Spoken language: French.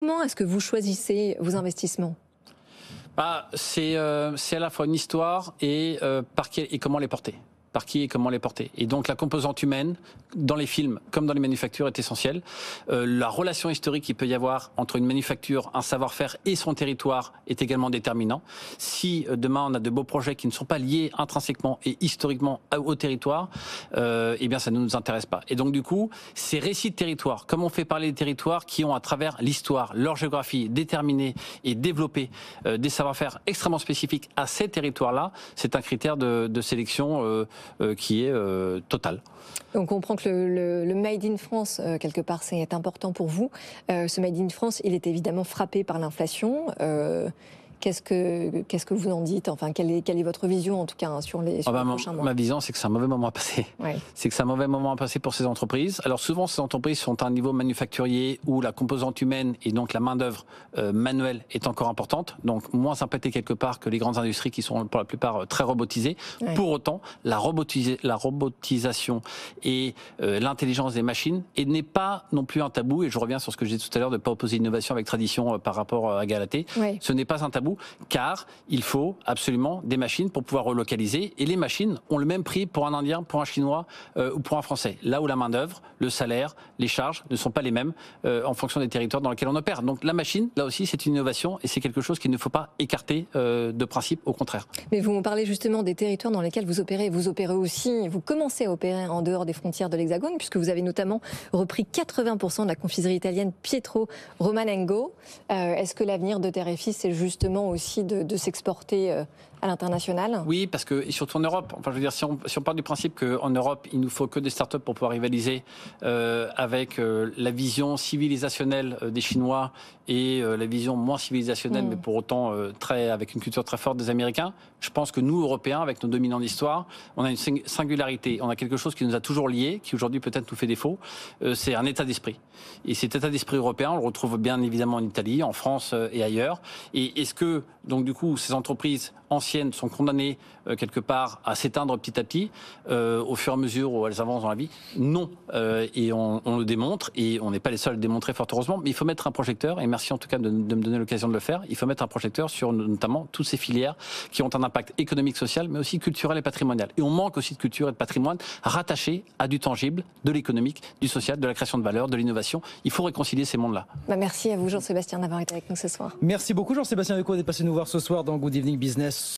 Comment est-ce que vous choisissez vos investissements? C'est à la fois une histoire et comment les porter. Par qui et comment les porter. Et donc la composante humaine, dans les films comme dans les manufactures, est essentielle. La relation historique qu'il peut y avoir entre une manufacture, un savoir-faire et son territoire est également déterminant. Si demain on a de beaux projets qui ne sont pas liés intrinsèquement et historiquement au territoire, eh bien ça ne nous intéresse pas. Et donc du coup, ces récits de territoire, comme on fait parler des territoires qui ont à travers l'histoire, leur géographie déterminée et développée des savoir-faire extrêmement spécifiques à ces territoires-là, c'est un critère de sélection qui est total. On comprend que le Made in France, quelque part, c'est important pour vous. Ce Made in France, il est évidemment frappé par l'inflation. Qu'est-ce que vous en dites? Enfin, quelle est votre vision, en tout cas, sur les prochains mois? Ma vision, c'est que c'est un mauvais moment à passer. Ouais. C'est que c'est un mauvais moment à passer pour ces entreprises. Alors souvent, ces entreprises sont à un niveau manufacturier où la composante humaine et donc la main-d'œuvre manuelle est encore importante. Donc moins impactée quelque part que les grandes industries qui sont pour la plupart très robotisées. Ouais. Pour autant, la robotisation et l'intelligence des machines n'est pas non plus un tabou. Et je reviens sur ce que je disais tout à l'heure de ne pas opposer innovation avec tradition par rapport à Galatée. Ouais. Ce n'est pas un tabou. Car il faut absolument des machines pour pouvoir relocaliser. Et les machines ont le même prix pour un Indien, pour un Chinois ou pour un Français. Là où la main-d'œuvre, le salaire, les charges ne sont pas les mêmes en fonction des territoires dans lesquels on opère. Donc la machine, là aussi, c'est une innovation et c'est quelque chose qu'il ne faut pas écarter de principe, au contraire. Mais vous me parlez justement des territoires dans lesquels vous opérez. Vous opérez aussi, vous commencez à opérer en dehors des frontières de l'Hexagone, puisque vous avez notamment repris 80% de la confiserie italienne Pietro Romanengo. Est-ce que l'avenir de Terre et Fils, c'est justement aussi de s'exporter à l'international? Oui, parce que, et surtout en Europe, enfin je veux dire, si on part du principe qu'en Europe, il nous faut que des startups pour pouvoir rivaliser avec la vision civilisationnelle des Chinois et la vision moins civilisationnelle, mais pour autant avec une culture très forte des Américains, je pense que nous, Européens, avec nos 2000 ans d'histoire, on a une singularité, on a quelque chose qui nous a toujours liés, qui aujourd'hui peut-être nous fait défaut, c'est un état d'esprit. Et cet état d'esprit européen, on le retrouve bien évidemment en Italie, en France et ailleurs. Et est-ce que, donc du coup, ces entreprises anciennes sont condamnées quelque part à s'éteindre petit à petit au fur et à mesure où elles avancent dans la vie? Non. Et on le démontre, et on n'est pas les seuls à le démontrer fort heureusement, mais il faut mettre un projecteur, et merci en tout cas de me donner l'occasion de le faire, il faut mettre un projecteur sur notamment toutes ces filières qui ont un impact économique, social, mais aussi culturel et patrimonial. Et on manque aussi de culture et de patrimoine rattachés à du tangible, de l'économique, du social, de la création de valeur, de l'innovation. Il faut réconcilier ces mondes-là. Merci à vous, Jean-Sébastien, d'avoir été avec nous ce soir. Merci beaucoup, Jean-Sébastien Decaux, d'être passé nous voir ce soir dans Good Evening Business.